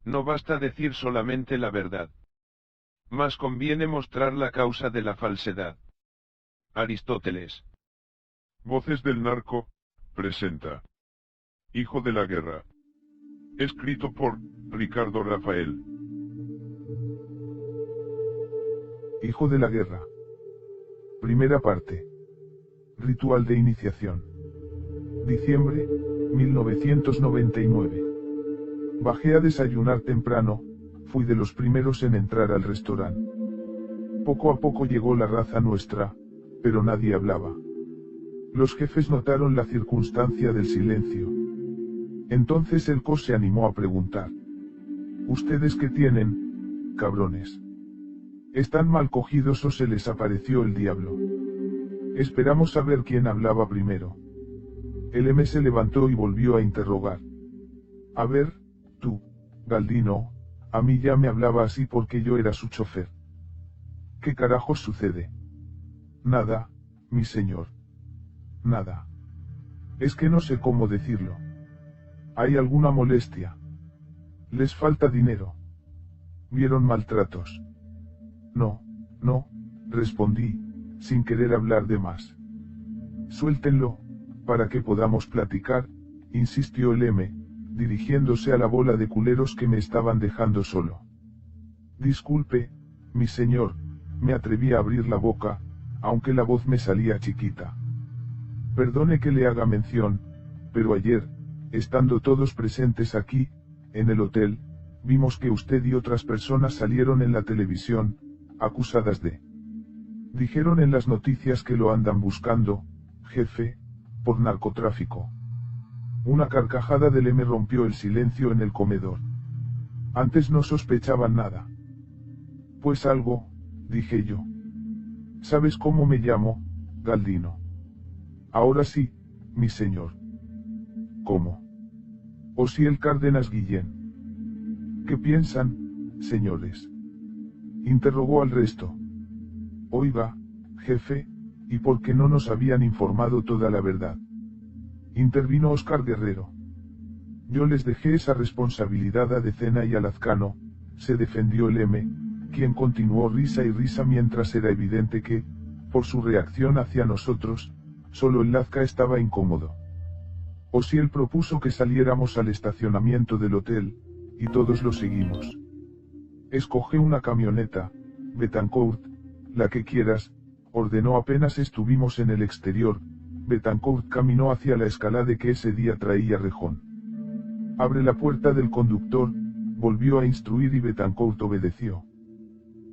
No basta decir solamente la verdad. Más conviene mostrar la causa de la falsedad. Aristóteles. Voces del Narco, presenta. Hijo de la Guerra. Escrito por Ricardo Rafael. Hijo de la Guerra. Primera parte. Ritual de iniciación. Diciembre, 1999. Bajé a desayunar temprano, fui de los primeros en entrar al restaurante. Poco a poco llegó la raza nuestra, pero nadie hablaba. Los jefes notaron la circunstancia del silencio. Entonces el COS se animó a preguntar. ¿Ustedes qué tienen, cabrones? ¿Están mal cogidos o se les apareció el diablo? Esperamos a ver quién hablaba primero. El M se levantó y volvió a interrogar. A ver, tú, Galdino, a mí ya me hablaba así porque yo era su chofer. ¿Qué carajos sucede? Nada, mi señor. Nada. Es que no sé cómo decirlo. ¿Hay alguna molestia? ¿Les falta dinero? ¿Vieron maltratos? No, respondí, sin querer hablar de más. Suéltenlo, para que podamos platicar, insistió el M, dirigiéndose a la bola de culeros que me estaban dejando solo. Disculpe, mi señor, me atreví a abrir la boca, aunque la voz me salía chiquita. Perdone que le haga mención, pero ayer, estando todos presentes aquí, en el hotel, vimos que usted y otras personas salieron en la televisión, acusadas de... Dijeron en las noticias que lo andan buscando, jefe, por narcotráfico. Una carcajada del M rompió el silencio en el comedor. Antes no sospechaban nada. Pues algo, dije yo. ¿Sabes cómo me llamo, Galdino? Ahora sí, mi señor. ¿Cómo? O si el Cárdenas Guillén. ¿Qué piensan, señores? Interrogó al resto. Oiga, jefe, ¿y por qué no nos habían informado toda la verdad? Intervino Óscar Guerrero. Yo les dejé esa responsabilidad a Decena y a Lazcano, se defendió el M, quien continuó risa y risa mientras era evidente que, por su reacción hacia nosotros, solo el Lazca estaba incómodo. O si él propuso que saliéramos al estacionamiento del hotel, y todos lo seguimos. Escoge una camioneta, Betancourt, la que quieras, ordenó apenas estuvimos en el exterior. Betancourt caminó hacia la escalade que ese día traía Rejón. Abre la puerta del conductor, volvió a instruir y Betancourt obedeció.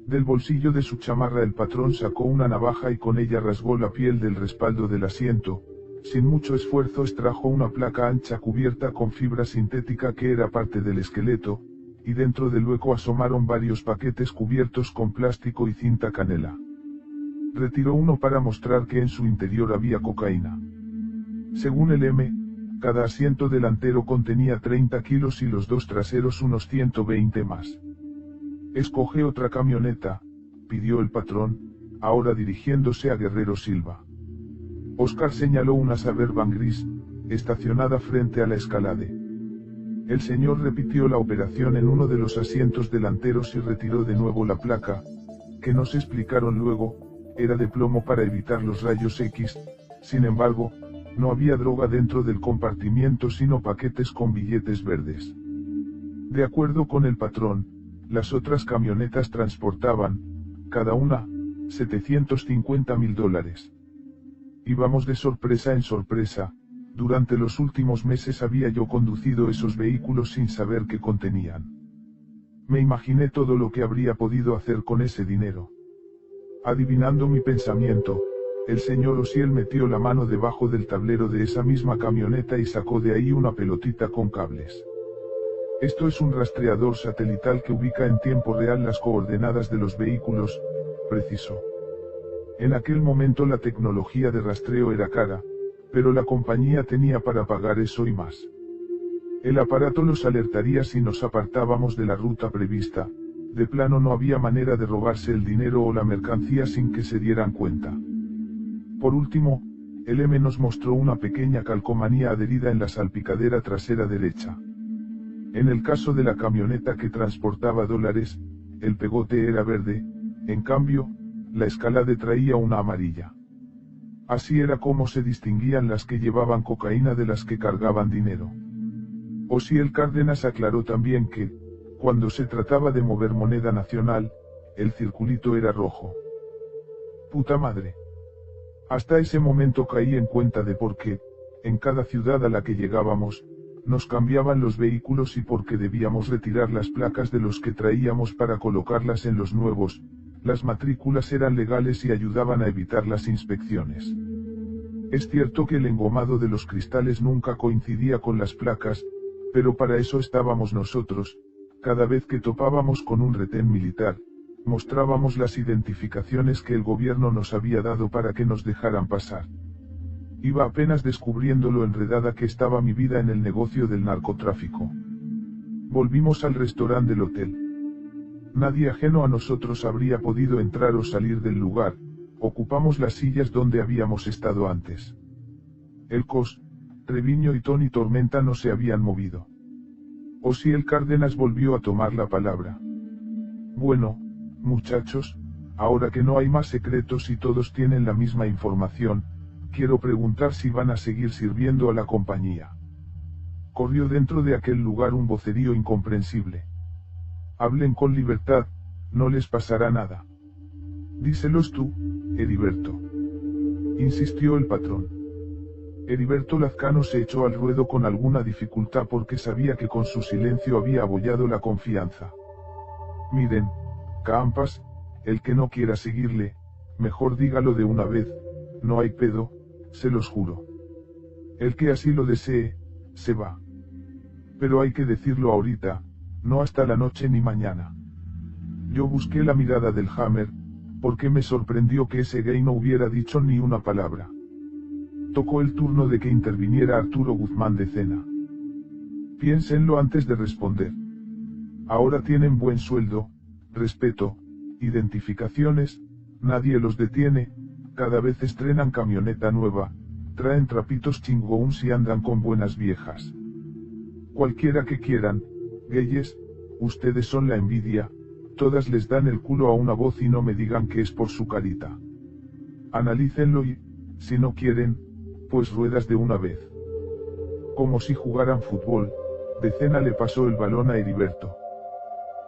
Del bolsillo de su chamarra el patrón sacó una navaja y con ella rasgó la piel del respaldo del asiento. Sin mucho esfuerzo extrajo una placa ancha cubierta con fibra sintética que era parte del esqueleto, y dentro del hueco asomaron varios paquetes cubiertos con plástico y cinta canela. Retiró uno para mostrar que en su interior había cocaína. Según el M, cada asiento delantero contenía 30 kilos y los dos traseros unos 120 más. Escoge otra camioneta, pidió el patrón, ahora dirigiéndose a Guerrero Silva. Óscar señaló una Suburban gris, estacionada frente a la escalade. El señor repitió la operación en uno de los asientos delanteros y retiró de nuevo la placa, que nos explicaron luego, era de plomo para evitar los rayos X, sin embargo, no había droga dentro del compartimiento sino paquetes con billetes verdes. De acuerdo con el patrón, las otras camionetas transportaban, cada una, $750.000. Íbamos de sorpresa en sorpresa, durante los últimos meses había yo conducido esos vehículos sin saber qué contenían. Me imaginé todo lo que habría podido hacer con ese dinero. Adivinando mi pensamiento, el señor Osiel metió la mano debajo del tablero de esa misma camioneta y sacó de ahí una pelotita con cables. Esto es un rastreador satelital que ubica en tiempo real las coordenadas de los vehículos, precisó. En aquel momento la tecnología de rastreo era cara, pero la compañía tenía para pagar eso y más. El aparato los alertaría si nos apartábamos de la ruta prevista. De plano no había manera de robarse el dinero o la mercancía sin que se dieran cuenta. Por último, el M nos mostró una pequeña calcomanía adherida en la salpicadera trasera derecha. En el caso de la camioneta que transportaba dólares, el pegote era verde, en cambio, la Escalade traía una amarilla. Así era como se distinguían las que llevaban cocaína de las que cargaban dinero. Osiel Cárdenas aclaró también que, cuando se trataba de mover moneda nacional, el circulito era rojo. Puta madre. Hasta ese momento caí en cuenta de por qué, en cada ciudad a la que llegábamos, nos cambiaban los vehículos y por qué debíamos retirar las placas de los que traíamos para colocarlas en los nuevos. Las matrículas eran legales y ayudaban a evitar las inspecciones. Es cierto que el engomado de los cristales nunca coincidía con las placas, pero para eso estábamos nosotros. Cada vez que topábamos con un retén militar, mostrábamos las identificaciones que el gobierno nos había dado para que nos dejaran pasar. Iba apenas descubriendo lo enredada que estaba mi vida en el negocio del narcotráfico. Volvimos al restaurante del hotel. Nadie ajeno a nosotros habría podido entrar o salir del lugar. Ocupamos las sillas donde habíamos estado antes. El Cos, Treviño y Tony Tormenta no se habían movido. Osiel Cárdenas volvió a tomar la palabra. Bueno, muchachos, ahora que no hay más secretos y todos tienen la misma información, quiero preguntar si van a seguir sirviendo a la compañía. Corrió dentro de aquel lugar un vocerío incomprensible. Hablen con libertad, no les pasará nada. Díselos tú, Heriberto. Insistió el patrón. Heriberto Lazcano se echó al ruedo con alguna dificultad porque sabía que con su silencio había abollado la confianza. Miren, Campas, el que no quiera seguirle, mejor dígalo de una vez, no hay pedo, se los juro. El que así lo desee, se va. Pero hay que decirlo ahorita, no hasta la noche ni mañana. Yo busqué la mirada del Hammer, porque me sorprendió que ese gay no hubiera dicho ni una palabra. Tocó el turno de que interviniera Arturo Guzmán de Cena. Piénsenlo antes de responder. Ahora tienen buen sueldo, respeto, identificaciones, nadie los detiene, cada vez estrenan camioneta nueva, traen trapitos chingons y andan con buenas viejas. Cualquiera que quieran, gayes, ustedes son la envidia, todas les dan el culo a una voz y no me digan que es por su carita. Analícenlo y, si no quieren, pues ruedas de una vez. Como si jugaran fútbol, de Cena le pasó el balón a Heriberto.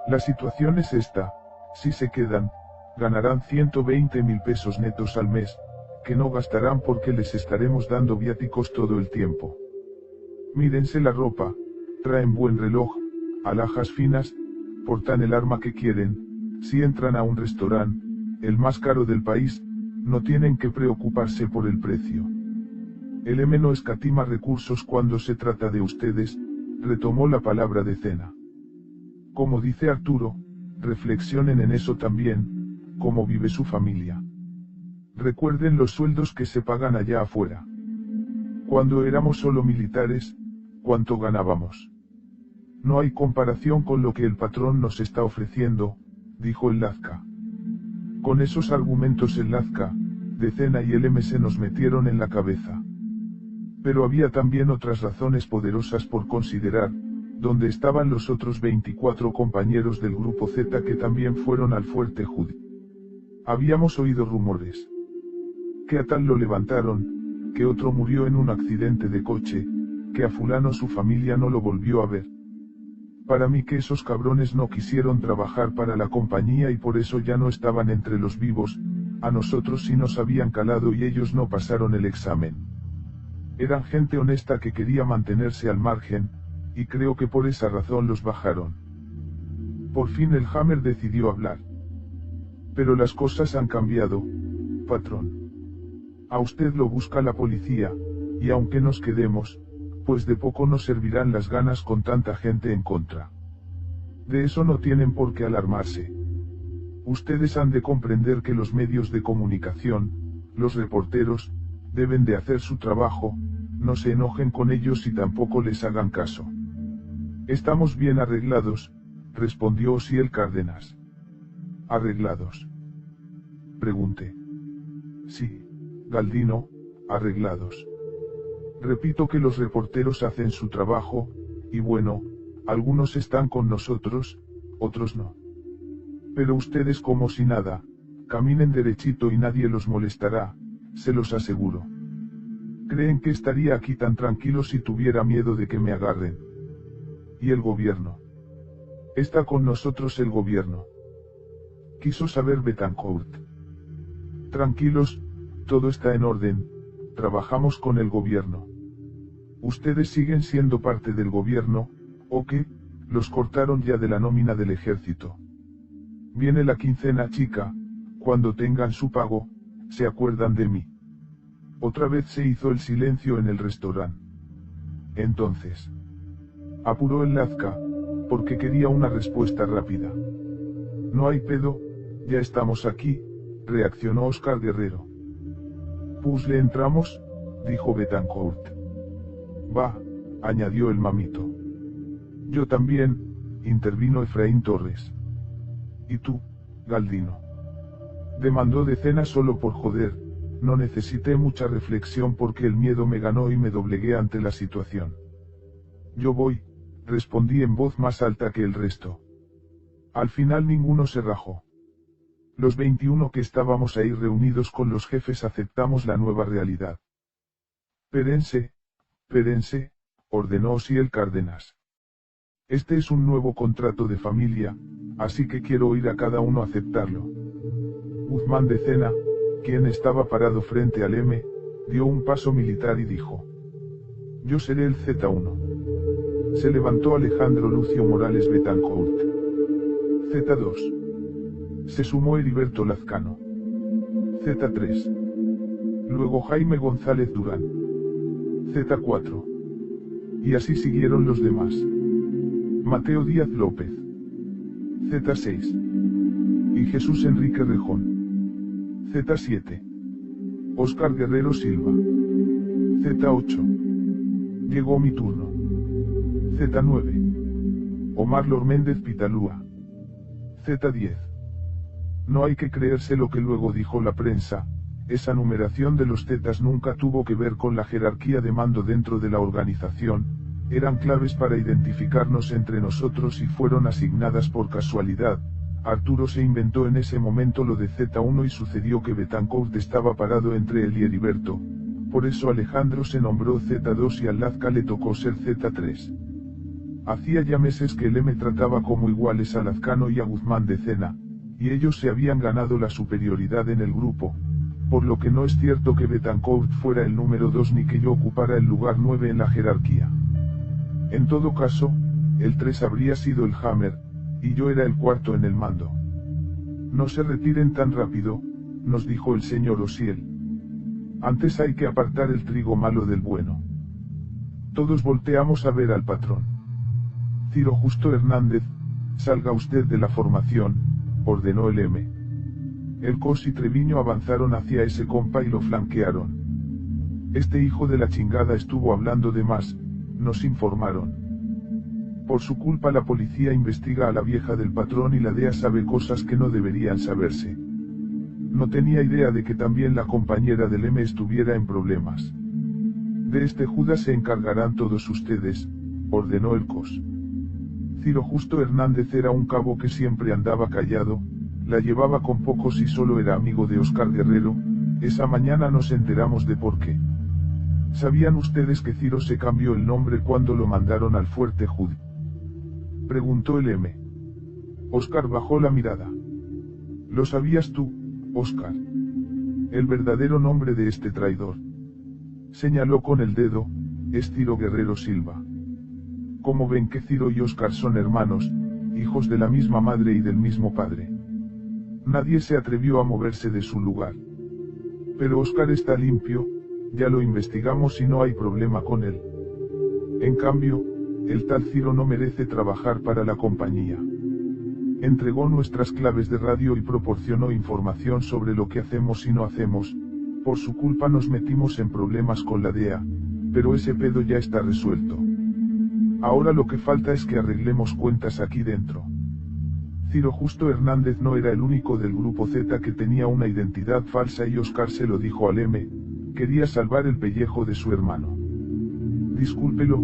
La situación es esta, si se quedan, ganarán 120.000 pesos netos al mes, que no gastarán porque les estaremos dando viáticos todo el tiempo. Mírense la ropa, traen buen reloj, alhajas finas, portan el arma que quieren, si entran a un restaurante, el más caro del país, no tienen que preocuparse por el precio. El M no escatima recursos cuando se trata de ustedes, retomó la palabra de Cena. Como dice Arturo, reflexionen en eso también, cómo vive su familia. Recuerden los sueldos que se pagan allá afuera. Cuando éramos solo militares, ¿cuánto ganábamos? No hay comparación con lo que el patrón nos está ofreciendo, dijo el Lazca. Con esos argumentos el Lazca, de Cena y el M se nos metieron en la cabeza. Pero había también otras razones poderosas por considerar, donde estaban los otros 24 compañeros del Grupo Z que también fueron al Fuerte Hood. Habíamos oído rumores. Que a tal lo levantaron, que otro murió en un accidente de coche, que a fulano su familia no lo volvió a ver. Para mí que esos cabrones no quisieron trabajar para la compañía y por eso ya no estaban entre los vivos, a nosotros sí nos habían calado y ellos no pasaron el examen. Eran gente honesta que quería mantenerse al margen, y creo que por esa razón los bajaron. Por fin el Hammer decidió hablar. Pero las cosas han cambiado, patrón. A usted lo busca la policía, y aunque nos quedemos, pues de poco nos servirán las ganas con tanta gente en contra. De eso no tienen por qué alarmarse. Ustedes han de comprender que los medios de comunicación, los reporteros, deben de hacer su trabajo, no se enojen con ellos y tampoco les hagan caso. Estamos bien arreglados, respondió Osiel Cárdenas. ¿Arreglados? Pregunté. Sí, Galdino, arreglados. Repito que los reporteros hacen su trabajo, y bueno, algunos están con nosotros, otros no. Pero ustedes como si nada, caminen derechito y nadie los molestará, se los aseguro. ¿Creen que estaría aquí tan tranquilo si tuviera miedo de que me agarren? ¿Y el gobierno? Está con nosotros el gobierno. Quiso saber Betancourt. Tranquilos, todo está en orden, trabajamos con el gobierno. Ustedes siguen siendo parte del gobierno, ¿o qué? Los cortaron ya de la nómina del ejército. Viene la quincena, chica, cuando tengan su pago, se acuerdan de mí. Otra vez se hizo el silencio en el restaurante. Entonces, apuró el Lazca, porque quería una respuesta rápida. No hay pedo, ya estamos aquí, reaccionó Óscar Guerrero. Pues le entramos, dijo Betancourt. Va, añadió el mamito. Yo también, intervino Efraín Torres. ¿Y tú, Galdino? Demandó de cena solo por joder, no necesité mucha reflexión porque el miedo me ganó y me doblegué ante la situación. Yo voy, respondí en voz más alta que el resto. Al final ninguno se rajó. Los 21 que estábamos ahí reunidos con los jefes aceptamos la nueva realidad. Pérense, ordenó Osiel Cárdenas. Este es un nuevo contrato de familia, así que quiero oír a cada uno aceptarlo. Guzmán de Cena, quien estaba parado frente al M, dio un paso militar y dijo: Yo seré el Z1. Se levantó Alejandro Lucio Morales Betancourt. Z2. Se sumó Heriberto Lazcano. Z3. Luego Jaime González Durán. Z4. Y así siguieron los demás. Mateo Díaz López. Z6. Y Jesús Enrique Rejón. Z7. Óscar Guerrero Silva. Z8. Llegó mi turno. Z9. Omar Lor Méndez Pitalúa. Z10. No hay que creerse lo que luego dijo la prensa, esa numeración de los Zetas nunca tuvo que ver con la jerarquía de mando dentro de la organización, eran claves para identificarnos entre nosotros y fueron asignadas por casualidad. Arturo se inventó en ese momento lo de Z1 y sucedió que Betancourt estaba parado entre él y Heriberto, por eso Alejandro se nombró Z2 y al Lazca le tocó ser Z3. Hacía ya meses que el M trataba como iguales a Lazcano y a Guzmán de Cena, y ellos se habían ganado la superioridad en el grupo, por lo que no es cierto que Betancourt fuera el número 2 ni que yo ocupara el lugar 9 en la jerarquía. En todo caso, el 3 habría sido el Hammer, y yo era el cuarto en el mando. No se retiren tan rápido, nos dijo el señor Osiel. Antes hay que apartar el trigo malo del bueno. Todos volteamos a ver al patrón. Ciro Justo Hernández, salga usted de la formación, ordenó el M. El Cos y Treviño avanzaron hacia ese compa y lo flanquearon. Este hijo de la chingada estuvo hablando de más, nos informaron. Por su culpa la policía investiga a la vieja del patrón y la DEA sabe cosas que no deberían saberse. No tenía idea de que también la compañera del M estuviera en problemas. De este Judas se encargarán todos ustedes, ordenó el Cos. Ciro Justo Hernández era un cabo que siempre andaba callado, la llevaba con pocos y solo era amigo de Óscar Guerrero, esa mañana nos enteramos de por qué. ¿Sabían ustedes que Ciro se cambió el nombre cuando lo mandaron al Fuerte Hood? Preguntó el M. Óscar bajó la mirada. ¿Lo sabías tú, Óscar? El verdadero nombre de este traidor. Señaló con el dedo, es Ciro Guerrero Silva. Como ven que Ciro y Óscar son hermanos, hijos de la misma madre y del mismo padre. Nadie se atrevió a moverse de su lugar. Pero Óscar está limpio, ya lo investigamos y no hay problema con él. En cambio, el tal Ciro no merece trabajar para la compañía. Entregó nuestras claves de radio y proporcionó información sobre lo que hacemos y no hacemos, por su culpa nos metimos en problemas con la DEA, pero ese pedo ya está resuelto. Ahora lo que falta es que arreglemos cuentas aquí dentro. Ciro Justo Hernández no era el único del grupo Z que tenía una identidad falsa y Óscar se lo dijo al M, quería salvar el pellejo de su hermano. Discúlpelo,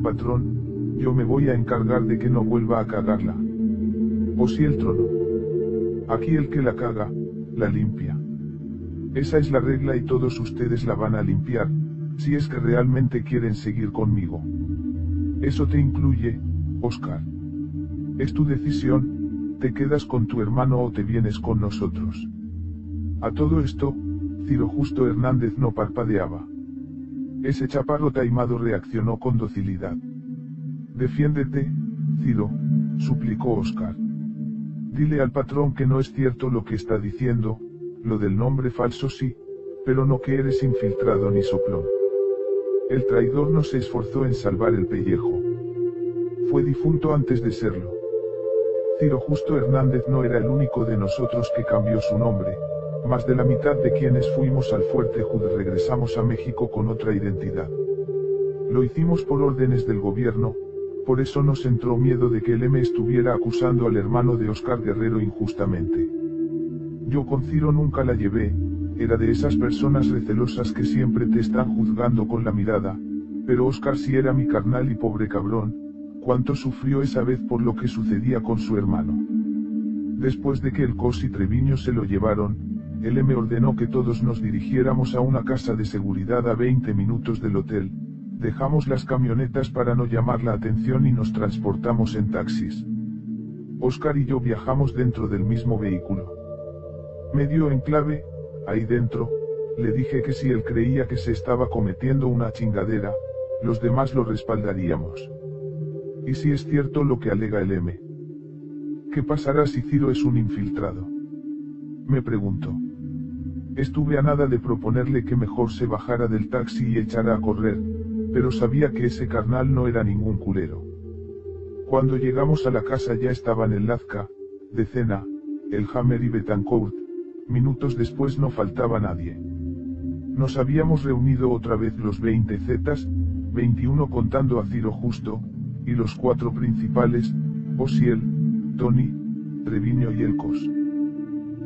patrón, yo me voy a encargar de que no vuelva a cagarla. O si el trono. Aquí el que la caga, la limpia. Esa es la regla y todos ustedes la van a limpiar, si es que realmente quieren seguir conmigo. Eso te incluye, Oscar. Es tu decisión, te quedas con tu hermano o te vienes con nosotros. A todo esto, Ciro Justo Hernández no parpadeaba. Ese chaparro taimado reaccionó con docilidad. Defiéndete, Ciro, suplicó Oscar. Dile al patrón que no es cierto lo que está diciendo, lo del nombre falso sí, pero no que eres infiltrado ni soplón. El traidor no se esforzó en salvar el pellejo. Fue difunto antes de serlo. Ciro Justo Hernández no era el único de nosotros que cambió su nombre. Más de la mitad de quienes fuimos al Fuerte Hood regresamos a México con otra identidad. Lo hicimos por órdenes del gobierno, por eso nos entró miedo de que el M estuviera acusando al hermano de Oscar Guerrero injustamente. Yo con Ciro nunca la llevé, era de esas personas recelosas que siempre te están juzgando con la mirada, pero Oscar sí era mi carnal y pobre cabrón, cuánto sufrió esa vez por lo que sucedía con su hermano. Después de que el Cos y Treviño se lo llevaron, el M ordenó que todos nos dirigiéramos a una casa de seguridad a 20 minutos del hotel, dejamos las camionetas para no llamar la atención y nos transportamos en taxis. Oscar y yo viajamos dentro del mismo vehículo. Me dio en clave, ahí dentro, le dije que si él creía que se estaba cometiendo una chingadera, los demás lo respaldaríamos. ¿Y si es cierto lo que alega el M? ¿Qué pasará si Ciro es un infiltrado? Me preguntó. Estuve a nada de proponerle que mejor se bajara del taxi y echara a correr, pero sabía que ese carnal no era ningún culero. Cuando llegamos a la casa ya estaban el Lazca, de cena, el Hammer y Betancourt, minutos después no faltaba nadie. Nos habíamos reunido otra vez los 20 Zetas, 21 contando a Ciro Justo, y los 4 principales, Osiel, Tony, Treviño y el Cos.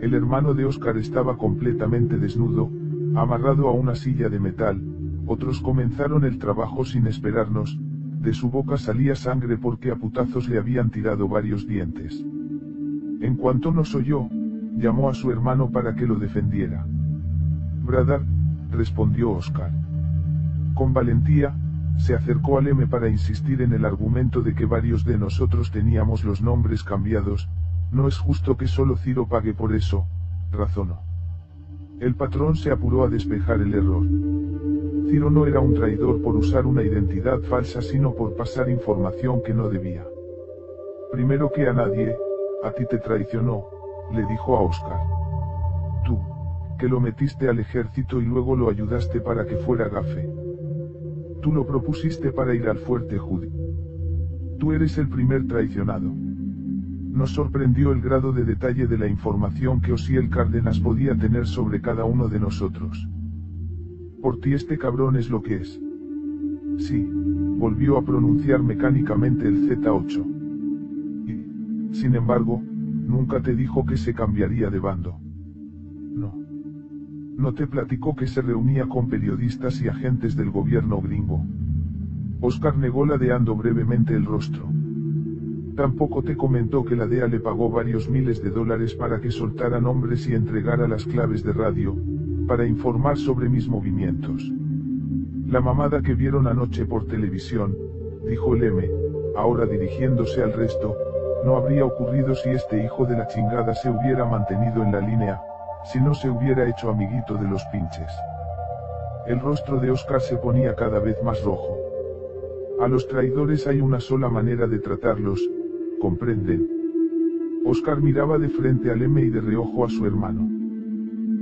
El hermano de Oscar estaba completamente desnudo, amarrado a una silla de metal, otros comenzaron el trabajo sin esperarnos, de su boca salía sangre porque a putazos le habían tirado varios dientes. En cuanto nos oyó, llamó a su hermano para que lo defendiera. Brother, respondió Oscar. Con valentía, se acercó al M para insistir en el argumento de que varios de nosotros teníamos los nombres cambiados. No es justo que solo Ciro pague por eso, razonó. El patrón se apuró a despejar el error. Ciro no era un traidor por usar una identidad falsa sino por pasar información que no debía. Primero que a nadie, a ti te traicionó, le dijo a Oscar. Tú, que lo metiste al ejército y luego lo ayudaste para que fuera gafe. Tú lo propusiste para ir al Fuerte Hood. Tú eres el primer traicionado. Nos sorprendió el grado de detalle de la información que Osiel Cárdenas podía tener sobre cada uno de nosotros. Por ti este cabrón es lo que es. Sí, volvió a pronunciar mecánicamente el Z8. Y, sin embargo, nunca te dijo que se cambiaría de bando. No. No te platicó que se reunía con periodistas y agentes del gobierno gringo. Oscar negó ladeando brevemente el rostro. Tampoco te comentó que la DEA le pagó varios miles de dólares para que soltara nombres y entregara las claves de radio, para informar sobre mis movimientos. La mamada que vieron anoche por televisión, dijo el M, ahora dirigiéndose al resto, no habría ocurrido si este hijo de la chingada se hubiera mantenido en la línea, si no se hubiera hecho amiguito de los pinches. El rostro de Oscar se ponía cada vez más rojo. A los traidores hay una sola manera de tratarlos, ¿comprenden? Oscar miraba de frente al M y de reojo a su hermano.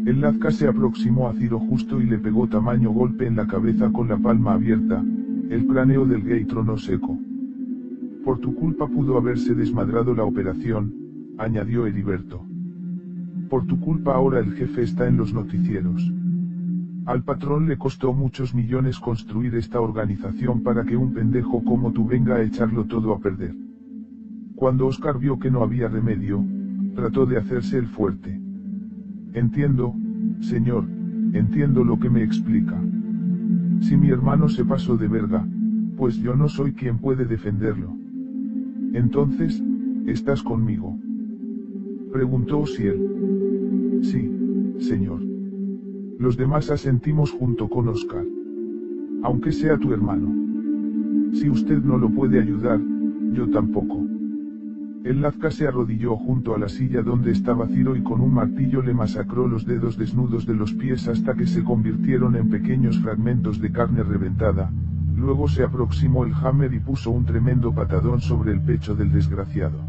El Lazca se aproximó a Ciro Justo y le pegó tamaño golpe en la cabeza con la palma abierta, el cráneo del gay tronó seco. Por tu culpa pudo haberse desmadrado la operación, añadió Heriberto. Por tu culpa ahora el jefe está en los noticieros. Al patrón le costó muchos millones construir esta organización para que un pendejo como tú venga a echarlo todo a perder. Cuando Oscar vio que no había remedio, trató de hacerse el fuerte. Entiendo, señor, entiendo lo que me explica. Si mi hermano se pasó de verga, pues yo no soy quien puede defenderlo. Entonces, ¿estás conmigo?, preguntó Osiel. Sí, señor. Los demás asentimos junto con Oscar. Aunque sea tu hermano. Si usted no lo puede ayudar, yo tampoco. El Lazca se arrodilló junto a la silla donde estaba Ciro y con un martillo le masacró los dedos desnudos de los pies hasta que se convirtieron en pequeños fragmentos de carne reventada. Luego se aproximó el Hammer y puso un tremendo patadón sobre el pecho del desgraciado.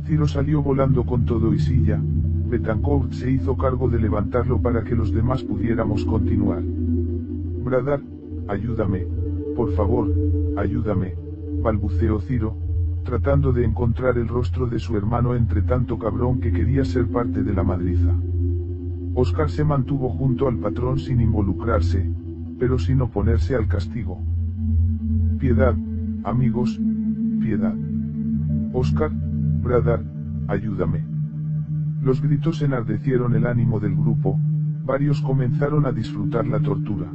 Ciro salió volando con todo y silla. Betancourt se hizo cargo de levantarlo para que los demás pudiéramos continuar. Bradar, ayúdame, por favor, ayúdame, balbuceó Ciro, tratando de encontrar el rostro de su hermano entre tanto cabrón que quería ser parte de la madriza. Oscar se mantuvo junto al patrón sin involucrarse, pero sin oponerse al castigo. Piedad, amigos, piedad. Oscar, Bradar, ayúdame. Los gritos enardecieron el ánimo del grupo, varios comenzaron a disfrutar la tortura.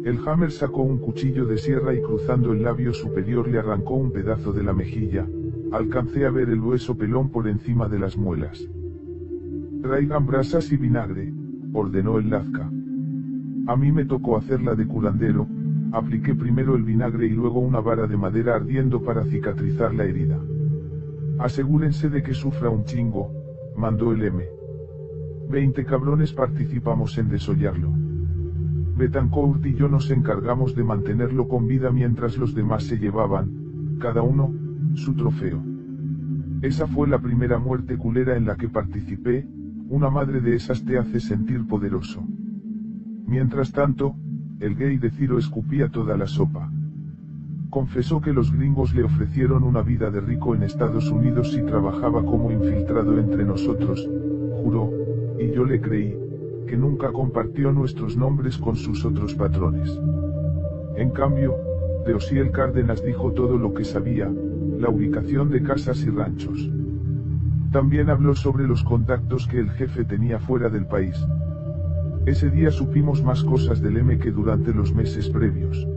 El Hammer sacó un cuchillo de sierra y cruzando el labio superior le arrancó un pedazo de la mejilla. Alcancé a ver el hueso pelón por encima de las muelas. Traigan brasas y vinagre, ordenó el Lazca. A mí me tocó hacerla de curandero, apliqué primero el vinagre y luego una vara de madera ardiendo para cicatrizar la herida. Asegúrense de que sufra un chingo, mandó el M. 20 cabrones participamos en desollarlo. Betancourt y yo nos encargamos de mantenerlo con vida mientras los demás se llevaban, cada uno, su trofeo. Esa fue la primera muerte culera en la que participé, una madre de esas te hace sentir poderoso. Mientras tanto, el gay de Ciro escupía toda la sopa. Confesó que los gringos le ofrecieron una vida de rico en Estados Unidos si trabajaba como infiltrado entre nosotros, juró, y yo le creí, que nunca compartió nuestros nombres con sus otros patrones. En cambio, de Osiel Cárdenas dijo todo lo que sabía, la ubicación de casas y ranchos. También habló sobre los contactos que el jefe tenía fuera del país. Ese día supimos más cosas del M que durante los meses previos.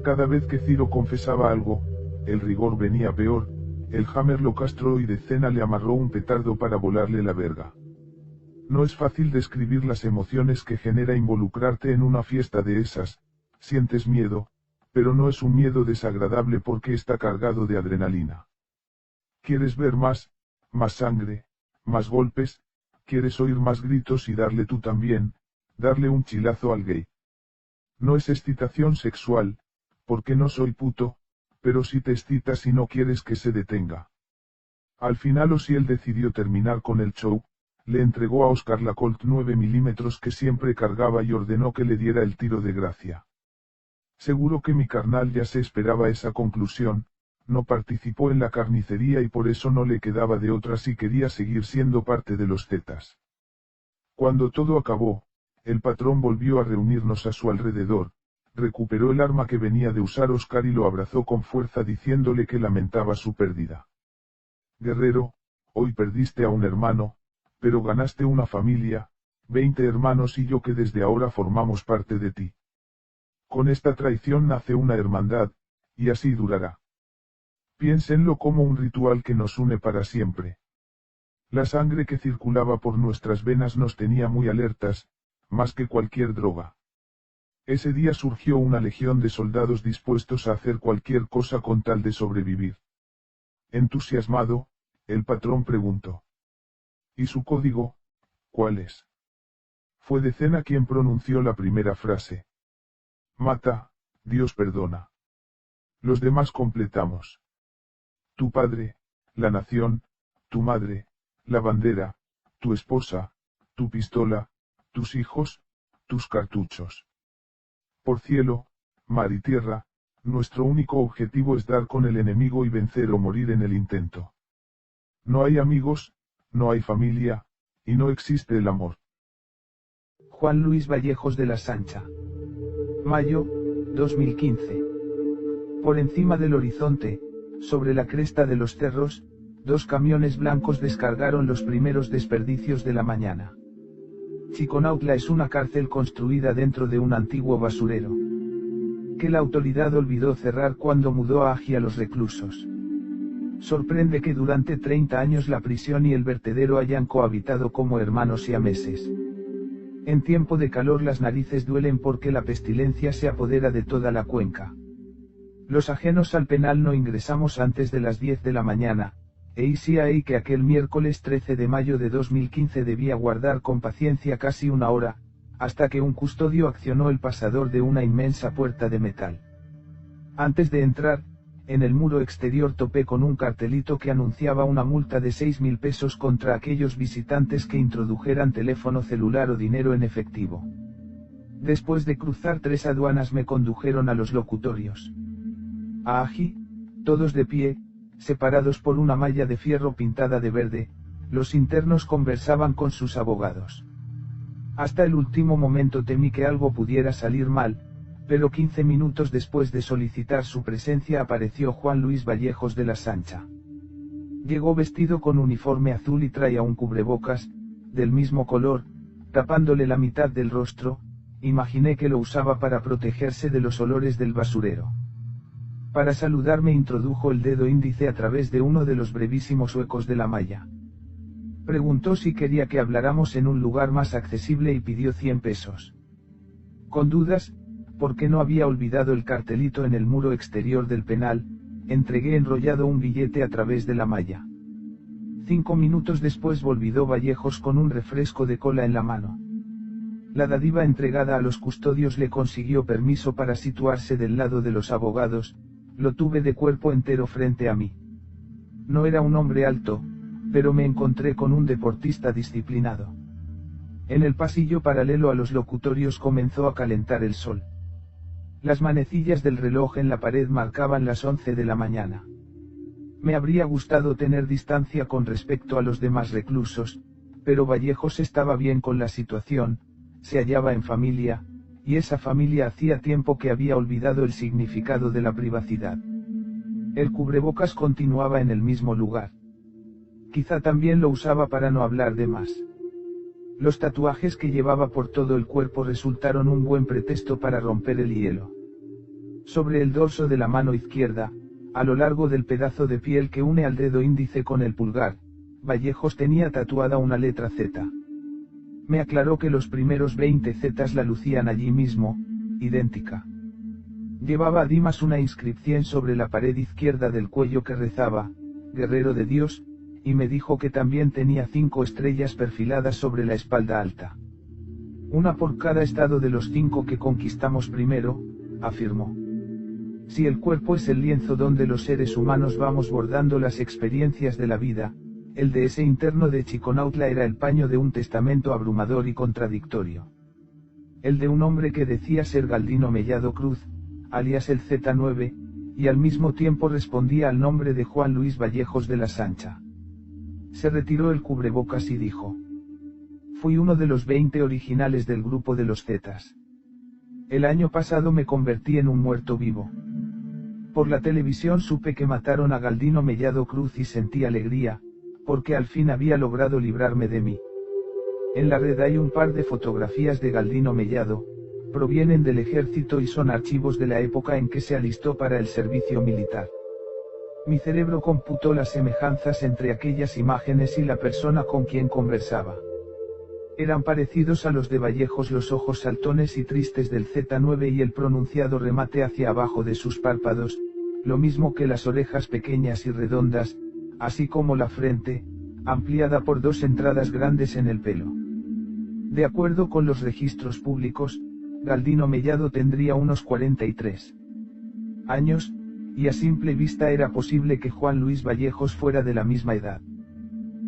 Cada vez que Ciro confesaba algo, el rigor venía peor, el Hammer lo castró y de cena le amarró un petardo para volarle la verga. No es fácil describir las emociones que genera involucrarte en una fiesta de esas, sientes miedo, pero no es un miedo desagradable porque está cargado de adrenalina. ¿Quieres ver más sangre, más golpes? ¿Quieres oír más gritos y darle tú también, darle un chilazo al gay? No es excitación sexual, porque no soy puto, pero sí te excitas y no quieres que se detenga. Al final Osiel decidió terminar con el show, le entregó a Oscar la Colt 9 milímetros que siempre cargaba y ordenó que le diera el tiro de gracia. Seguro que mi carnal ya se esperaba esa conclusión, no participó en la carnicería y por eso no le quedaba de otra si quería seguir siendo parte de los Zetas. Cuando todo acabó, el patrón volvió a reunirnos a su alrededor, recuperó el arma que venía de usar Oscar y lo abrazó con fuerza diciéndole que lamentaba su pérdida. Guerrero, hoy perdiste a un hermano, pero ganaste una familia, 20 hermanos y yo que desde ahora formamos parte de ti. Con esta traición nace una hermandad, y así durará. Piénsenlo como un ritual que nos une para siempre. La sangre que circulaba por nuestras venas nos tenía muy alertas, más que cualquier droga. Ese día surgió una legión de soldados dispuestos a hacer cualquier cosa con tal de sobrevivir. Entusiasmado, el patrón preguntó. ¿Y su código, cuál es? Fue de Cena quien pronunció la primera frase. Mata, Dios perdona. Los demás completamos. Tu padre, la nación, tu madre, la bandera, tu esposa, tu pistola, tus hijos, tus cartuchos. Por cielo, mar y tierra, nuestro único objetivo es dar con el enemigo y vencer o morir en el intento. No hay amigos, no hay familia, y no existe el amor. Juan Luis Vallejos de la Sancha. Mayo, 2015. Por encima del horizonte, sobre la cresta de los cerros, 2 camiones blancos descargaron los primeros desperdicios de la mañana. Chiconautla es una cárcel construida dentro de un antiguo basurero. que la autoridad olvidó cerrar cuando mudó a Aji a los reclusos. Sorprende que durante 30 años la prisión y el vertedero hayan cohabitado como hermanos siameses. En tiempo de calor las narices duelen porque la pestilencia se apodera de toda la cuenca. Los ajenos al penal no ingresamos antes de las 10 de la mañana, e hice ahí que aquel miércoles 13 de mayo de 2015 debía guardar con paciencia casi una hora, hasta que un custodio accionó el pasador de una inmensa puerta de metal. Antes de entrar, en el muro exterior topé con un cartelito que anunciaba una multa de 6.000 pesos contra aquellos visitantes que introdujeran teléfono celular o dinero en efectivo. Después de cruzar 3 aduanas me condujeron a los locutorios. A Aji, todos de pie, separados por una malla de fierro pintada de verde, los internos conversaban con sus abogados. Hasta el último momento temí que algo pudiera salir mal, pero 15 minutos después de solicitar su presencia apareció Juan Luis Vallejos de la Sancha. Llegó vestido con uniforme azul y traía un cubrebocas, del mismo color, tapándole la mitad del rostro. Imaginé que lo usaba para protegerse de los olores del basurero. Para saludarme introdujo el dedo índice a través de uno de los brevísimos huecos de la malla. Preguntó si quería que habláramos en un lugar más accesible y pidió 100 pesos. Con dudas, porque no había olvidado el cartelito en el muro exterior del penal, entregué enrollado un billete a través de la malla. 5 minutos después volvió Vallejos con un refresco de cola en la mano. La dádiva entregada a los custodios le consiguió permiso para situarse del lado de los abogados. Lo tuve de cuerpo entero frente a mí. No era un hombre alto, pero me encontré con un deportista disciplinado. En el pasillo paralelo a los locutorios comenzó a calentar el sol. Las manecillas del reloj en la pared marcaban las 11 de la mañana. Me habría gustado tener distancia con respecto a los demás reclusos, pero Vallejos estaba bien con la situación, se hallaba en familia, y esa familia hacía tiempo que había olvidado el significado de la privacidad. El cubrebocas continuaba en el mismo lugar. Quizá también lo usaba para no hablar de más. Los tatuajes que llevaba por todo el cuerpo resultaron un buen pretexto para romper el hielo. Sobre el dorso de la mano izquierda, a lo largo del pedazo de piel que une al dedo índice con el pulgar, Vallejos tenía tatuada una letra Z. Me aclaró que los primeros 20 zetas la lucían allí mismo, idéntica. Llevaba además una inscripción sobre la pared izquierda del cuello que rezaba, Guerrero de Dios, y me dijo que también tenía 5 estrellas perfiladas sobre la espalda alta. Una por cada estado de los 5 que conquistamos primero, afirmó. Si el cuerpo es el lienzo donde los seres humanos vamos bordando las experiencias de la vida, el de ese interno de Chiconautla era el paño de un testamento abrumador y contradictorio. El de un hombre que decía ser Galdino Mellado Cruz, alias el Z9, y al mismo tiempo respondía al nombre de Juan Luis Vallejos de la Sancha. Se retiró el cubrebocas y dijo: fui uno de los 20 originales del grupo de los Zetas. El año pasado me convertí en un muerto vivo. Por la televisión supe que mataron a Galdino Mellado Cruz y sentí alegría, porque al fin había logrado librarme de mí. En la red hay un par de fotografías de Galdino Mellado, provienen del ejército y son archivos de la época en que se alistó para el servicio militar. Mi cerebro computó las semejanzas entre aquellas imágenes y la persona con quien conversaba. Eran parecidos a los de Vallejos los ojos saltones y tristes del Z9 y el pronunciado remate hacia abajo de sus párpados, lo mismo que las orejas pequeñas y redondas, así como la frente, ampliada por 2 entradas grandes en el pelo. De acuerdo con los registros públicos, Galdino Mellado tendría unos 43 años, y a simple vista era posible que Juan Luis Vallejos fuera de la misma edad.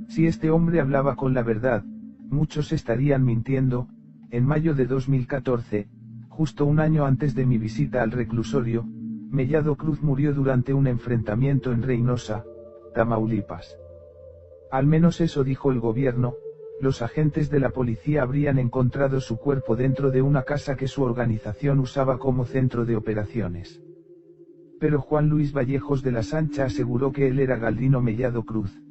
Si este hombre hablaba con la verdad, muchos estarían mintiendo. En mayo de 2014, justo un año antes de mi visita al reclusorio, Mellado Cruz murió durante un enfrentamiento en Reynosa, Tamaulipas. Al menos eso dijo el gobierno. Los agentes de la policía habrían encontrado su cuerpo dentro de una casa que su organización usaba como centro de operaciones. Pero Juan Luis Vallejos de la Sancha aseguró que él era Galdino Mellado Cruz.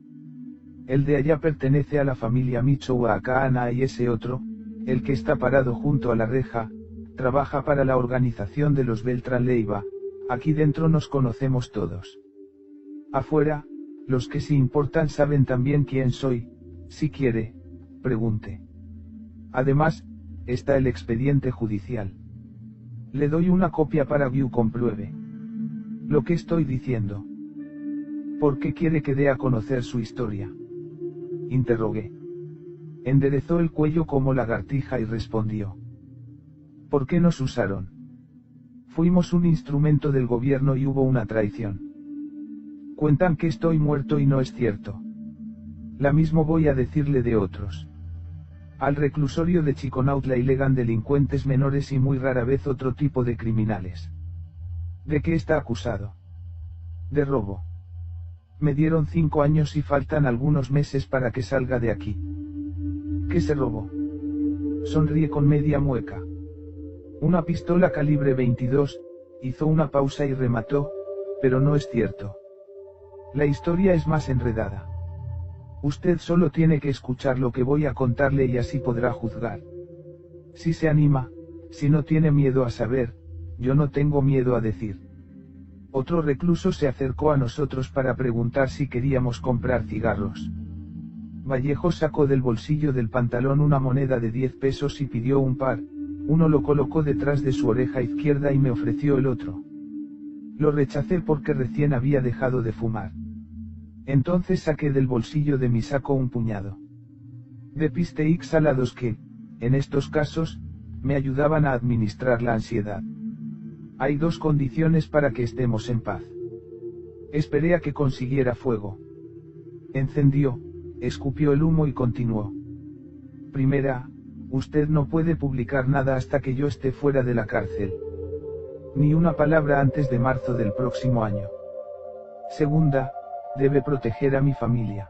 El de allá pertenece a la familia Michoacana y ese otro, el que está parado junto a la reja, trabaja para la organización de los Beltrán Leiva, aquí dentro nos conocemos todos. Afuera, los que sí importan saben también quién soy, si quiere, pregunte. Además, está el expediente judicial. Le doy una copia para que compruebe lo que estoy diciendo. ¿Por qué quiere que dé a conocer su historia? Interrogué. Enderezó el cuello como lagartija y respondió. ¿Por qué nos usaron? Fuimos un instrumento del gobierno y hubo una traición. Cuentan que estoy muerto y no es cierto. La mismo voy a decirle de otros. Al reclusorio de Chiconautla ilegan delincuentes menores y muy rara vez otro tipo de criminales. ¿De qué está acusado? De robo. Me dieron 5 años y faltan algunos meses para que salga de aquí. ¿Qué se robó? Sonríe con media mueca. Una pistola calibre 22, hizo una pausa y remató, pero no es cierto. La historia es más enredada. Usted solo tiene que escuchar lo que voy a contarle y así podrá juzgar. Si se anima, si no tiene miedo a saber, yo no tengo miedo a decir. Otro recluso se acercó a nosotros para preguntar si queríamos comprar cigarros. Vallejo sacó del bolsillo del pantalón una moneda de 10 pesos y pidió un par, uno lo colocó detrás de su oreja izquierda y me ofreció el otro. Lo rechacé porque recién había dejado de fumar. Entonces saqué del bolsillo de mi saco un puñado de Pisteix salados que, en estos casos, me ayudaban a administrar la ansiedad. Hay 2 condiciones para que estemos en paz. Esperé a que consiguiera fuego. Encendió, escupió el humo y continuó. Primera, usted no puede publicar nada hasta que yo esté fuera de la cárcel. Ni una palabra antes de marzo del próximo año. Segunda, debe proteger a mi familia.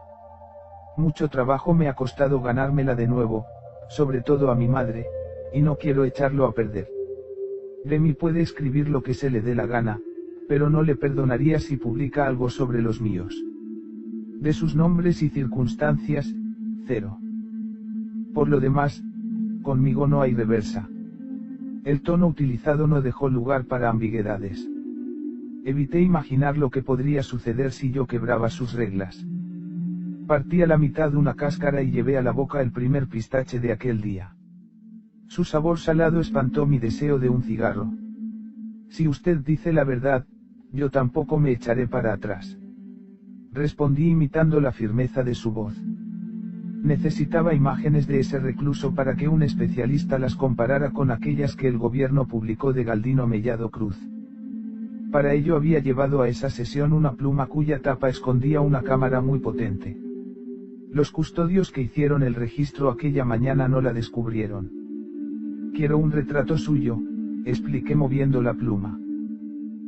Mucho trabajo me ha costado ganármela de nuevo, sobre todo a mi madre, y no quiero echarlo a perder. De mí puede escribir lo que se le dé la gana, pero no le perdonaría si publica algo sobre los míos. De sus nombres y circunstancias, 0. Por lo demás, conmigo no hay reversa. El tono utilizado no dejó lugar para ambigüedades. Evité imaginar lo que podría suceder si yo quebraba sus reglas. Partí a la mitad una cáscara y llevé a la boca el primer pistache de aquel día. Su sabor salado espantó mi deseo de un cigarro. Si usted dice la verdad, yo tampoco me echaré para atrás. Respondí imitando la firmeza de su voz. Necesitaba imágenes de ese recluso para que un especialista las comparara con aquellas que el gobierno publicó de Galdino Mellado Cruz. Para ello había llevado a esa sesión una pluma cuya tapa escondía una cámara muy potente. Los custodios que hicieron el registro aquella mañana no la descubrieron. Quiero un retrato suyo, expliqué moviendo la pluma.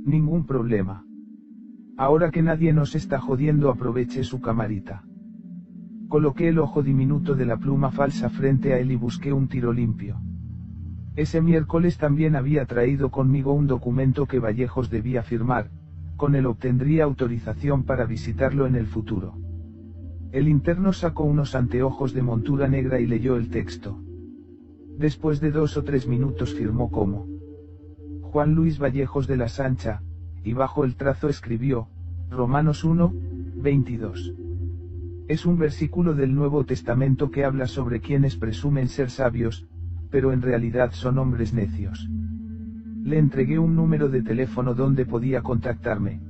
Ningún problema. Ahora que nadie nos está jodiendo, aproveche su camarita. Coloqué el ojo diminuto de la pluma falsa frente a él y busqué un tiro limpio. Ese miércoles también había traído conmigo un documento que Vallejos debía firmar, con él obtendría autorización para visitarlo en el futuro. El interno sacó unos anteojos de montura negra y leyó el texto. Después de 2 o 3 minutos firmó como Juan Luis Vallejos de la Sancha, y bajo el trazo escribió, Romanos 1, 22. Es un versículo del Nuevo Testamento que habla sobre quienes presumen ser sabios, pero en realidad son hombres necios. Le entregué un número de teléfono donde podía contactarme.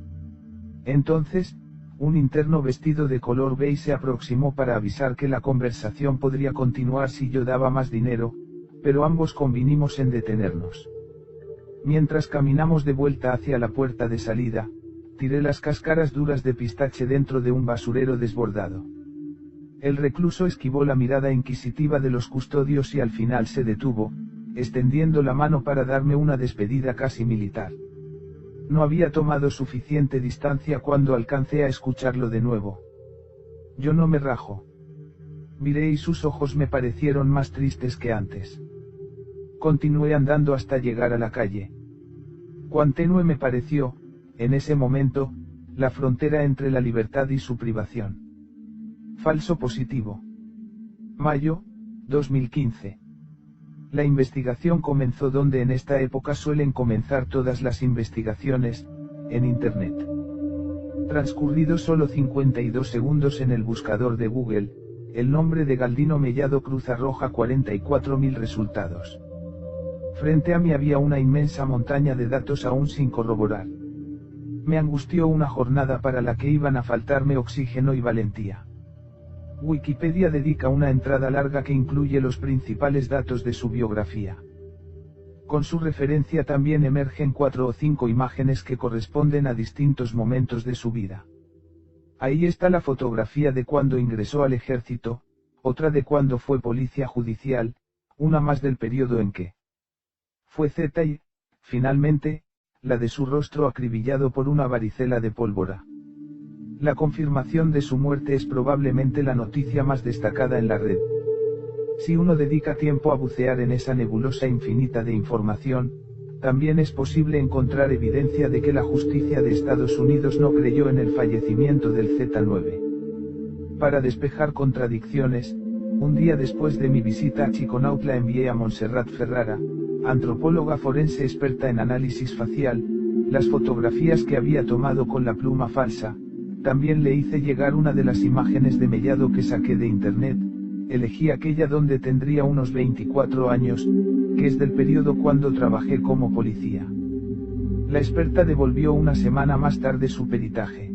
Entonces, un interno vestido de color beige se aproximó para avisar que la conversación podría continuar si yo daba más dinero, pero ambos convinimos en detenernos. Mientras caminamos de vuelta hacia la puerta de salida, tiré las cáscaras duras de pistache dentro de un basurero desbordado. El recluso esquivó la mirada inquisitiva de los custodios y al final se detuvo, extendiendo la mano para darme una despedida casi militar. No había tomado suficiente distancia cuando alcancé a escucharlo de nuevo. Yo no me rajo. Miré y sus ojos me parecieron más tristes que antes. Continué andando hasta llegar a la calle. Cuán tenue me pareció, en ese momento, la frontera entre la libertad y su privación. Falso positivo. Mayo, 2015. La investigación comenzó donde en esta época suelen comenzar todas las investigaciones, en Internet. Transcurridos solo 52 segundos en el buscador de Google, el nombre de Galdino Mellado Cruz arroja 44.000 resultados. Frente a mí había una inmensa montaña de datos aún sin corroborar. Me angustió una jornada para la que iban a faltarme oxígeno y valentía. Wikipedia dedica una entrada larga que incluye los principales datos de su biografía. Con su referencia también emergen 4 o 5 imágenes que corresponden a distintos momentos de su vida. Ahí está la fotografía de cuando ingresó al ejército, otra de cuando fue policía judicial, una más del periodo en que fue zeta y, finalmente, la de su rostro acribillado por una varicela de pólvora. La confirmación de su muerte es probablemente la noticia más destacada en la red. Si uno dedica tiempo a bucear en esa nebulosa infinita de información, también es posible encontrar evidencia de que la justicia de Estados Unidos no creyó en el fallecimiento del Z9. Para despejar contradicciones, un día después de mi visita a Chiconautla envié a Montserrat Ferrara, antropóloga forense experta en análisis facial, las fotografías que había tomado con la pluma falsa. También le hice llegar una de las imágenes de Mellado que saqué de internet. Elegí aquella donde tendría unos 24 años, que es del periodo cuando trabajé como policía. La experta devolvió una semana más tarde su peritaje.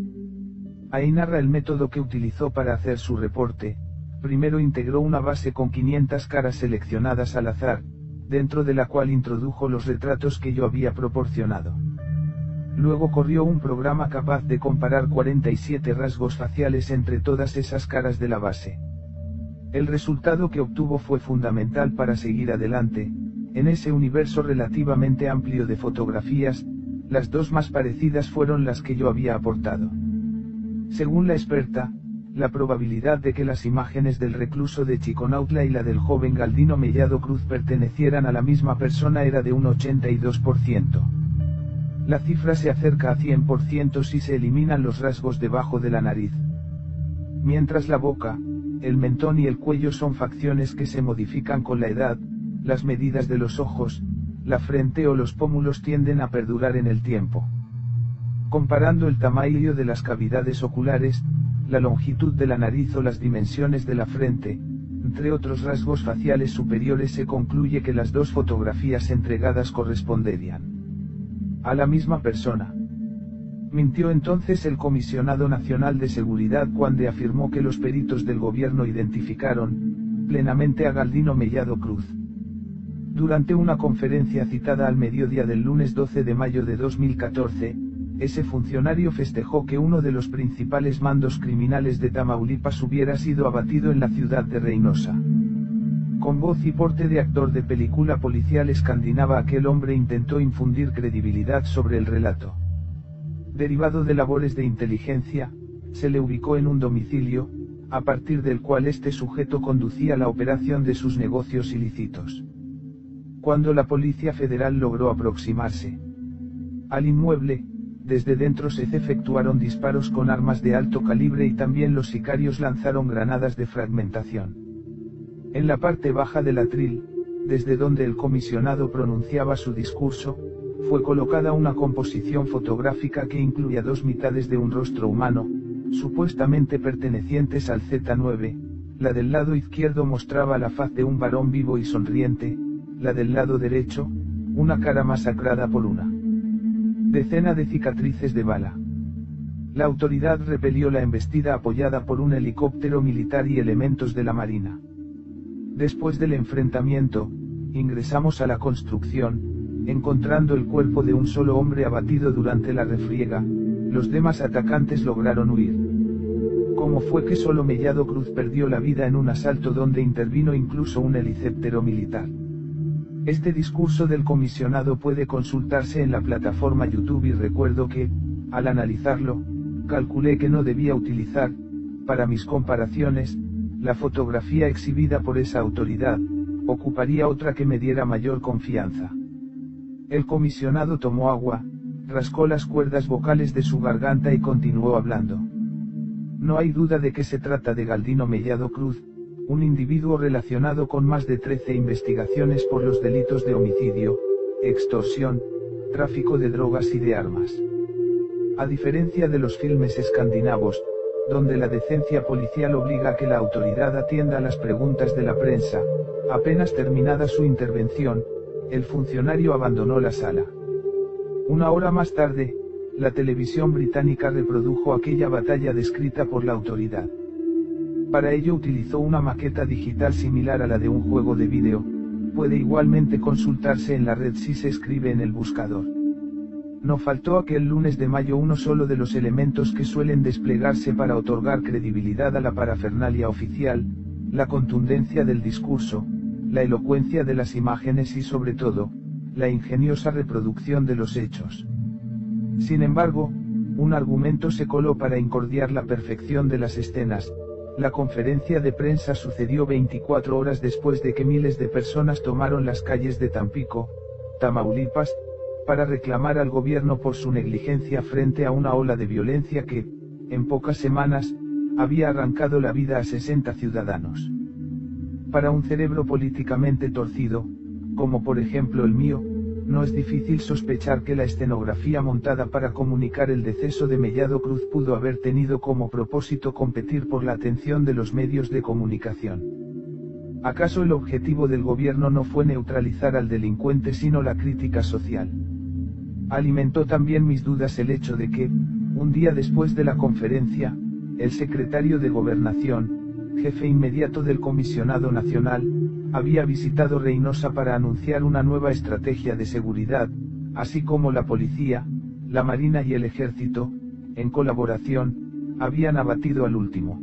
Ahí narra el método que utilizó para hacer su reporte. Primero integró una base con 500 caras seleccionadas al azar, dentro de la cual introdujo los retratos que yo había proporcionado. Luego corrió un programa capaz de comparar 47 rasgos faciales entre todas esas caras de la base. El resultado que obtuvo fue fundamental para seguir adelante. En ese universo relativamente amplio de fotografías, las dos más parecidas fueron las que yo había aportado. Según la experta, la probabilidad de que las imágenes del recluso de Chiconautla y la del joven Galdino Mellado Cruz pertenecieran a la misma persona era de un 82%. La cifra se acerca a 100% si se eliminan los rasgos debajo de la nariz. Mientras la boca, el mentón y el cuello son facciones que se modifican con la edad, las medidas de los ojos, la frente o los pómulos tienden a perdurar en el tiempo. Comparando el tamaño de las cavidades oculares, la longitud de la nariz o las dimensiones de la frente, entre otros rasgos faciales superiores, se concluye que las dos fotografías entregadas corresponderían a la misma persona. Mintió entonces el Comisionado Nacional de Seguridad cuando afirmó que los peritos del gobierno identificaron plenamente a Galdino Mellado Cruz. Durante una conferencia citada al mediodía del lunes 12 de mayo de 2014, ese funcionario festejó que uno de los principales mandos criminales de Tamaulipas hubiera sido abatido en la ciudad de Reynosa. Con voz y porte de actor de película policial escandinava, aquel hombre intentó infundir credibilidad sobre el relato. Derivado de labores de inteligencia, se le ubicó en un domicilio, a partir del cual este sujeto conducía la operación de sus negocios ilícitos. Cuando la Policía Federal logró aproximarse al inmueble, desde dentro se efectuaron disparos con armas de alto calibre y también los sicarios lanzaron granadas de fragmentación. En la parte baja del atril, desde donde el comisionado pronunciaba su discurso, fue colocada una composición fotográfica que incluía dos mitades de un rostro humano, supuestamente pertenecientes al Z9. La del lado izquierdo mostraba la faz de un varón vivo y sonriente, la del lado derecho, una cara masacrada por una decena de cicatrices de bala. La autoridad repelió la embestida apoyada por un helicóptero militar y elementos de la Marina. Después del enfrentamiento, ingresamos a la construcción, encontrando el cuerpo de un solo hombre abatido durante la refriega. Los demás atacantes lograron huir. ¿Cómo fue que solo Mellado Cruz perdió la vida en un asalto donde intervino incluso un helicóptero militar? Este discurso del comisionado puede consultarse en la plataforma YouTube y recuerdo que, al analizarlo, calculé que no debía utilizar, para mis comparaciones, la fotografía exhibida por esa autoridad, ocuparía otra que me diera mayor confianza. El comisionado tomó agua, rascó las cuerdas vocales de su garganta y continuó hablando. No hay duda de que se trata de Galdino Mellado Cruz, un individuo relacionado con más de 13 investigaciones por los delitos de homicidio, extorsión, tráfico de drogas y de armas. A diferencia de los filmes escandinavos, donde la decencia policial obliga a que la autoridad atienda a las preguntas de la prensa, apenas terminada su intervención, el funcionario abandonó la sala. Una hora más tarde, la televisión británica reprodujo aquella batalla descrita por la autoridad. Para ello utilizó una maqueta digital similar a la de un juego de vídeo, puede igualmente consultarse en la red si se escribe en el buscador. No faltó aquel lunes de mayo uno solo de los elementos que suelen desplegarse para otorgar credibilidad a la parafernalia oficial, la contundencia del discurso, la elocuencia de las imágenes y sobre todo, la ingeniosa reproducción de los hechos. Sin embargo, un argumento se coló para incordiar la perfección de las escenas. La conferencia de prensa sucedió 24 horas después de que miles de personas tomaron las calles de Tampico, Tamaulipas, para reclamar al gobierno por su negligencia frente a una ola de violencia que, en pocas semanas, había arrancado la vida a 60 ciudadanos. Para un cerebro políticamente torcido, como por ejemplo el mío, no es difícil sospechar que la escenografía montada para comunicar el deceso de Mellado Cruz pudo haber tenido como propósito competir por la atención de los medios de comunicación. ¿Acaso el objetivo del gobierno no fue neutralizar al delincuente sino la crítica social? Alimentó también mis dudas el hecho de que, un día después de la conferencia, el secretario de Gobernación, jefe inmediato del Comisionado Nacional, había visitado Reynosa para anunciar una nueva estrategia de seguridad, así como la policía, la marina y el ejército, en colaboración, habían abatido al último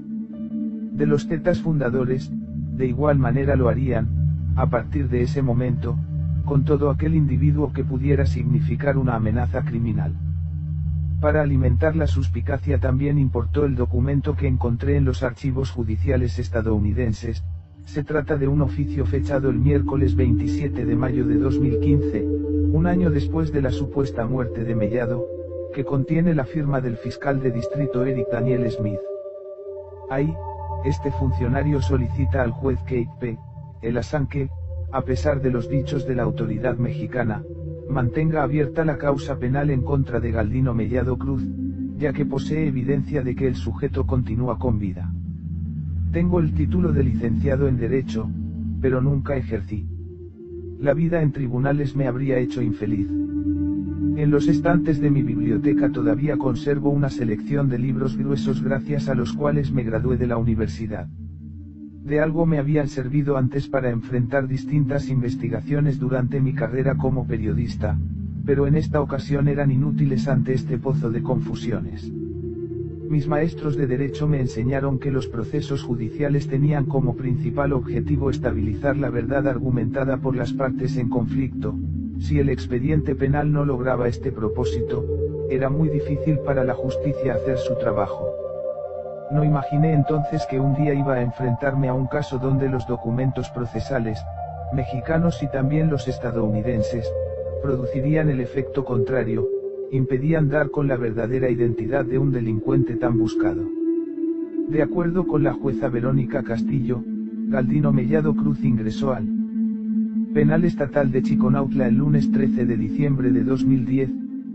de los Zetas fundadores. De igual manera lo harían, a partir de ese momento, con todo aquel individuo que pudiera significar una amenaza criminal. Para alimentar la suspicacia también importó el documento que encontré en los archivos judiciales estadounidenses. Se trata de un oficio fechado el miércoles 27 de mayo de 2015, un año después de la supuesta muerte de Mellado, que contiene la firma del fiscal de distrito Eric Daniel Smith. Ahí, este funcionario solicita al juez Kate P. Elasan que, a pesar de los dichos de la autoridad mexicana, mantenga abierta la causa penal en contra de Galdino Mellado Cruz, ya que posee evidencia de que el sujeto continúa con vida. Tengo el título de licenciado en Derecho, pero nunca ejercí. La vida en tribunales me habría hecho infeliz. En los estantes de mi biblioteca todavía conservo una selección de libros gruesos gracias a los cuales me gradué de la universidad. De algo me habían servido antes para enfrentar distintas investigaciones durante mi carrera como periodista, pero en esta ocasión eran inútiles ante este pozo de confusiones. Mis maestros de derecho me enseñaron que los procesos judiciales tenían como principal objetivo estabilizar la verdad argumentada por las partes en conflicto. Si el expediente penal no lograba este propósito, era muy difícil para la justicia hacer su trabajo. No imaginé entonces que un día iba a enfrentarme a un caso donde los documentos procesales, mexicanos y también los estadounidenses, producirían el efecto contrario, impedían dar con la verdadera identidad de un delincuente tan buscado. De acuerdo con la jueza Verónica Castillo, Galdino Mellado Cruz ingresó al Penal Estatal de Chiconautla el lunes 13 de diciembre de 2010,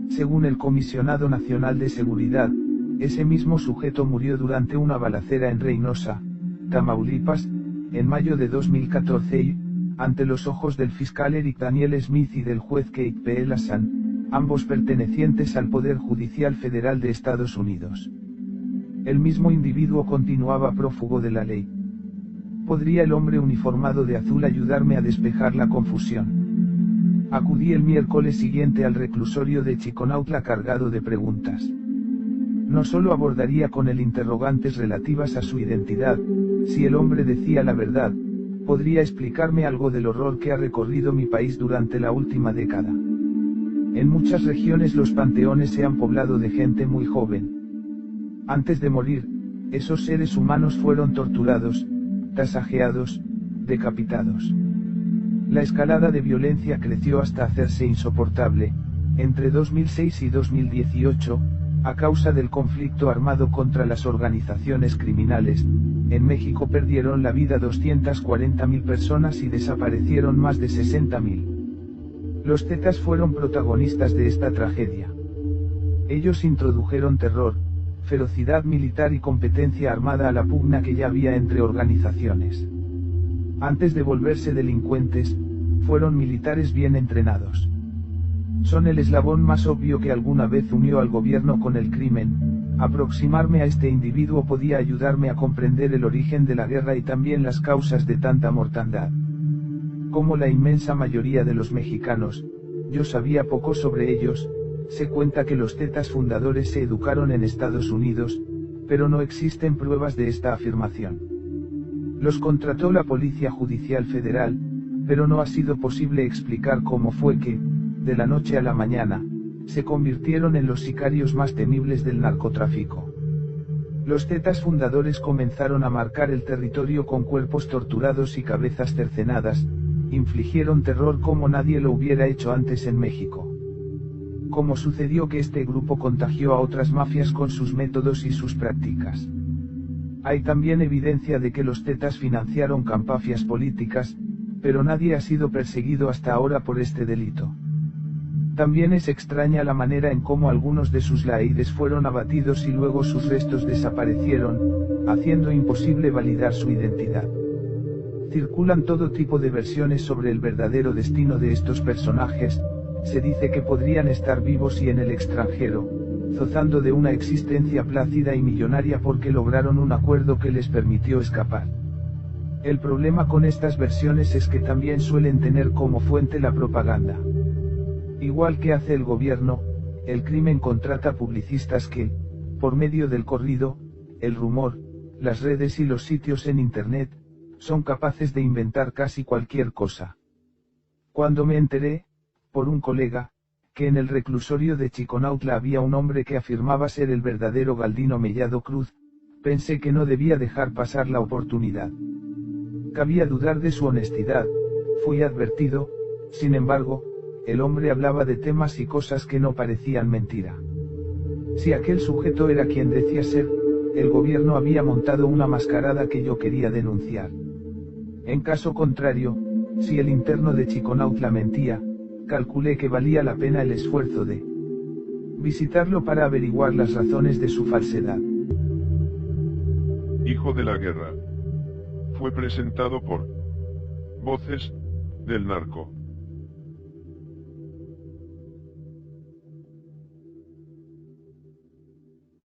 según el Comisionado Nacional de Seguridad. Ese mismo sujeto murió durante una balacera en Reynosa, Tamaulipas, en mayo de 2014 y, ante los ojos del fiscal Eric Daniel Smith y del juez Kate P. Elasan, ambos pertenecientes al Poder Judicial Federal de Estados Unidos. El mismo individuo continuaba prófugo de la ley. ¿Podría el hombre uniformado de azul ayudarme a despejar la confusión? Acudí el miércoles siguiente al reclusorio de Chiconautla cargado de preguntas. No solo abordaría con él interrogantes relativas a su identidad, si el hombre decía la verdad, podría explicarme algo del horror que ha recorrido mi país durante la última década. En muchas regiones los panteones se han poblado de gente muy joven. Antes de morir, esos seres humanos fueron torturados, tasajeados, decapitados. La escalada de violencia creció hasta hacerse insoportable, entre 2006 y 2018, a causa del conflicto armado contra las organizaciones criminales, en México perdieron la vida 240.000 personas y desaparecieron más de 60.000. Los Zetas fueron protagonistas de esta tragedia. Ellos introdujeron terror, ferocidad militar y competencia armada a la pugna que ya había entre organizaciones. Antes de volverse delincuentes, fueron militares bien entrenados. Son el eslabón más obvio que alguna vez unió al gobierno con el crimen. Aproximarme a este individuo podía ayudarme a comprender el origen de la guerra y también las causas de tanta mortandad. Como la inmensa mayoría de los mexicanos, yo sabía poco sobre ellos. Se cuenta que los Zetas fundadores se educaron en Estados Unidos, pero no existen pruebas de esta afirmación. Los contrató la Policía Judicial Federal, pero no ha sido posible explicar cómo fue que, de la noche a la mañana, se convirtieron en los sicarios más temibles del narcotráfico. Los Zetas fundadores comenzaron a marcar el territorio con cuerpos torturados y cabezas cercenadas, infligieron terror como nadie lo hubiera hecho antes en México. Como sucedió que este grupo contagió a otras mafias con sus métodos y sus prácticas. Hay también evidencia de que los Zetas financiaron campañas políticas, pero nadie ha sido perseguido hasta ahora por este delito. También es extraña la manera en cómo algunos de sus líderes fueron abatidos y luego sus restos desaparecieron, haciendo imposible validar su identidad. Circulan todo tipo de versiones sobre el verdadero destino de estos personajes. Se dice que podrían estar vivos y en el extranjero, gozando de una existencia plácida y millonaria porque lograron un acuerdo que les permitió escapar. El problema con estas versiones es que también suelen tener como fuente la propaganda. Igual que hace el gobierno, el crimen contrata publicistas que, por medio del corrido, el rumor, las redes y los sitios en internet, son capaces de inventar casi cualquier cosa. Cuando me enteré, por un colega, que en el reclusorio de Chiconautla había un hombre que afirmaba ser el verdadero Galdino Mellado Cruz, pensé que no debía dejar pasar la oportunidad. Cabía dudar de su honestidad, fui advertido, sin embargo, el hombre hablaba de temas y cosas que no parecían mentira. Si aquel sujeto era quien decía ser, el gobierno había montado una mascarada que yo quería denunciar. En caso contrario, si el interno de Chiconautla mentía, calculé que valía la pena el esfuerzo de visitarlo para averiguar las razones de su falsedad. Hijo de la Guerra. Fue presentado por Voces del Narco.